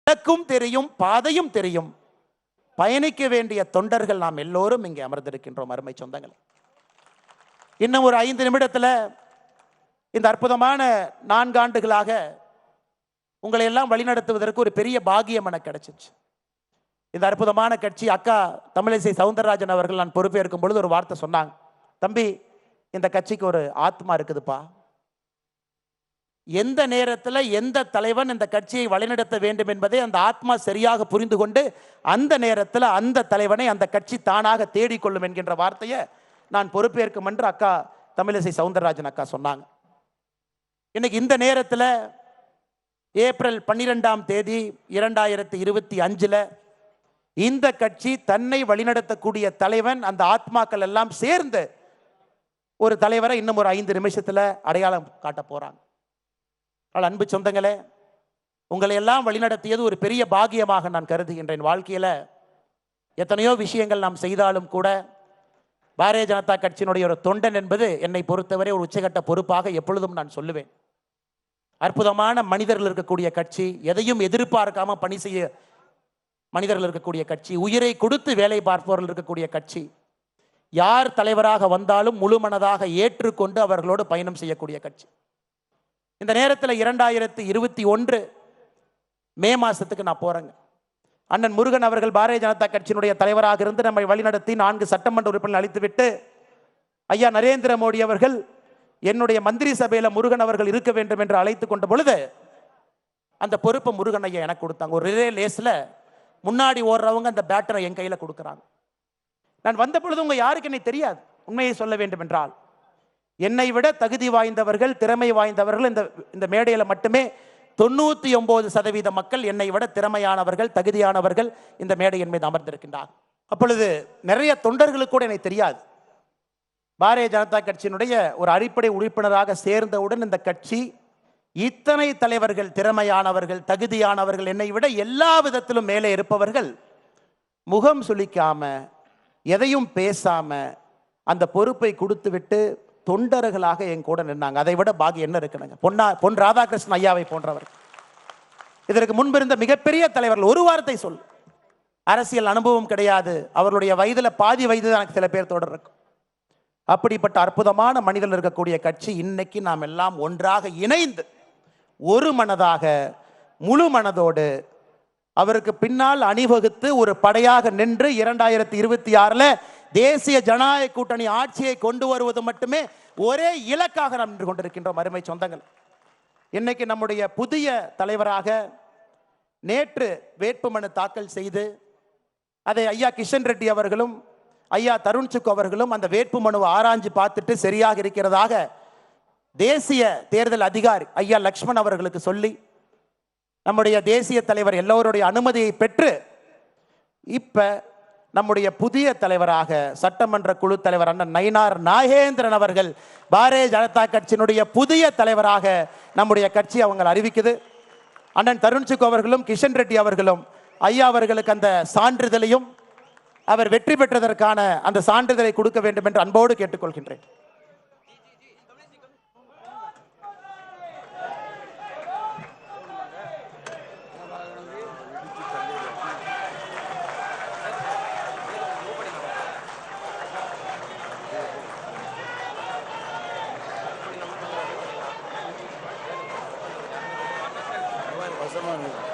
இலக்கும் தெரியும், பாதையும் தெரியும். பயணிக்க வேண்டிய தொண்டர்கள் நாம் எல்லோரும் இங்கே அமர்ந்திருக்கின்றோம். அருமை சொந்தங்கள், இன்னும் ஒரு 5 நிமிடத்தில் இந்த அற்புதமான 4 ஆண்டுகளாக உங்களை எல்லாம் வழிநடத்துவதற்கு ஒரு பெரிய பாக்கியம் எனக்கு கிடைச்சிச்சு. இந்த அற்புதமான கட்சி அக்கா தமிழிசை சவுந்தரராஜன் அவர்கள் நான் பொறுப்பேற்கும் பொழுது ஒரு வார்த்தை சொன்னாங்க. தம்பி, இந்த கட்சிக்கு ஒரு ஆத்மா இருக்குதுப்பா. எந்த நேரத்தில் எந்த தலைவன் இந்த கட்சியை வழிநடத்த வேண்டும் என்பதை அந்த ஆத்மா சரியாக புரிந்து கொண்டு அந்த நேரத்தில் அந்த தலைவனை அந்த கட்சி தானாக தேடிக்கொள்ளும் என்கின்ற வார்த்தையை நான் பொறுப்பேற்கும் என்று அக்கா தமிழிசை சவுந்தரராஜன் அக்கா சொன்னாங்க. இன்னைக்கு இந்த நேரத்தில் ஏப்ரல் 12ஆம் தேதி 2025 இந்த கட்சி தன்னை வழிநடத்தக்கூடிய தலைவன் அந்த ஆத்மாக்கள் எல்லாம் சேர்ந்து ஒரு தலைவரை இன்னும் ஒரு 5 நிமிஷத்தில் அடையாளம் காட்ட போறாங்க. அன்பு சொந்தங்களே, உங்களை எல்லாம் வழிநடத்தியது ஒரு பெரிய பாக்கியமாக நான் கருதுகின்றேன். வாழ்க்கையில் எத்தனையோ விஷயங்கள் நாம் செய்தாலும் கூட பாரதிய ஜனதா கட்சியினுடைய ஒரு தொண்டன் என்பது என்னை பொறுத்தவரை ஒரு உச்சகட்ட பொறுப்பாக எப்பொழுதும் நான் சொல்லுவேன். அற்புதமான மனிதர்கள் இருக்கக்கூடிய கட்சி, எதையும் எதிர்பார்க்காம பணி செய்ய மனிதர்கள் இருக்கக்கூடிய கட்சி, உயிரை கொடுத்து வேலை பார்ப்பவர்கள் இருக்கக்கூடிய கட்சி, யார் தலைவராக வந்தாலும் முழு மனதாக ஏற்றுக்கொண்டு அவர்களோடு பயணம் செய்யக்கூடிய கட்சி. இந்த நேரத்தில் 2021 மே மாதத்துக்கு நான் போறேங்க. அண்ணன் முருகன் அவர்கள் பாரதிய ஜனதா கட்சியினுடைய தலைவராக இருந்து நம்மை வழிநடத்தி 4 சட்டமன்ற உறுப்பினர்கள் அளித்துவிட்டு ஐயா நரேந்திர மோடி அவர்கள் என்னுடைய மந்திரி சபையில் முருகன் அவர்கள் இருக்க வேண்டும் என்று அழைத்து கொண்ட பொழுது அந்த பொறுப்பை முருகன் ஐயா எனக்கு கொடுத்தாங்க. ஒரு ரிலே லேஸில் முன்னாடி ஓடுறவங்க அந்த பேட்டரை என் கையில் கொடுக்குறாங்க. நான் வந்த பொழுது உங்க யாருக்கு என்னை தெரியாது. உண்மையை சொல்ல வேண்டும் என்றால் என்னை விட தகுதி வாய்ந்தவர்கள், திறமை வாய்ந்தவர்கள் இந்த மேடையில் மட்டுமே 99% மக்கள் என்னை விட திறமையானவர்கள், தகுதியானவர்கள் இந்த மேடையின் மீது அமர்ந்திருக்கின்றார். அப்பொழுது நிறைய தொண்டர்களுக்கு கூட என்னை தெரியாது. பாரதிய ஜனதா கட்சியினுடைய ஒரு அடிப்படை உறுப்பினராக சேர்ந்தவுடன் இந்த கட்சி இத்தனை தலைவர்கள், திறமையானவர்கள், தகுதியானவர்கள், என்னை விட எல்லா விதத்திலும் மேலே இருப்பவர்கள் முகம் சுளிக்காம எதையும் பேசாம அந்த பொறுப்பை கொடுத்து விட்டு தொண்டர்களாக என் கூட நின்னாங்க. அதை விட பாக்கியம் என்ன இருக்குனுங்க? பொன் ராதாகிருஷ்ணன் ஐயாவை போன்றவர், இதற்கு முன்பு இருந்த மிகப்பெரிய தலைவர்கள். ஒரு வார்த்தை சொல், அரசியல் அனுபவம் கிடையாது, அவர்களுடைய வயதில் பாதி வயது எனக்கு சில பேர் தொடர் இருக்கும். அப்படிப்பட்ட அற்புதமான மனிதர்கள் இருக்கக்கூடிய கட்சி இன்னைக்கு நாம் எல்லாம் ஒன்றாக இணைந்து ஒரு மனதாக முழு மனதோடு அவருக்கு பின்னால் அணிவகுத்து ஒரு படையாக நின்று 2026 தேசிய ஜனநாயக கூட்டணி ஆட்சியை கொண்டு வருவது மட்டுமே ஒரே இலக்காக நாம் நின்று கொண்டிருக்கின்றோம். அருமை சொந்தங்கள், இன்னைக்கு நம்முடைய புதிய தலைவராக நேற்று வேட்புமனு தாக்கல் செய்து அதை ஐயா கிஷன் ரெட்டி அவர்களும் ஐயா தருண் சுக் அவர்களும் அந்த வேட்புமனுவை ஆராய்ஞ்சு பார்த்துட்டு சரியாக இருக்கிறதாக தேசிய தேர்தல் அதிகாரி ஐயா லக்ஷ்மண் அவர்களுக்கு சொல்லி நம்முடைய தேசிய தலைவர் எல்லோருடைய அனுமதியை பெற்று இப்ப நம்முடைய புதிய தலைவராக சட்டமன்ற குழு தலைவர் அண்ணன் நயினார் நாகேந்திரன் அவர்கள் பாரதிய ஜனதா கட்சியினுடைய புதிய தலைவராக நம்முடைய கட்சி அவங்க அறிவிக்குது. அண்ணன் தருண் சுக் அவர்களும் கிஷன் ரெட்டி அவர்களும் ஐயா அவர்களுக்கு அந்த சான்றிதழையும் அவர் வெற்றி பெற்றதற்கான அந்த சான்றிதழை கொடுக்க வேண்டும் என்று அன்போடு கேட்டுக்கொள்கின்றேன். Pasamos.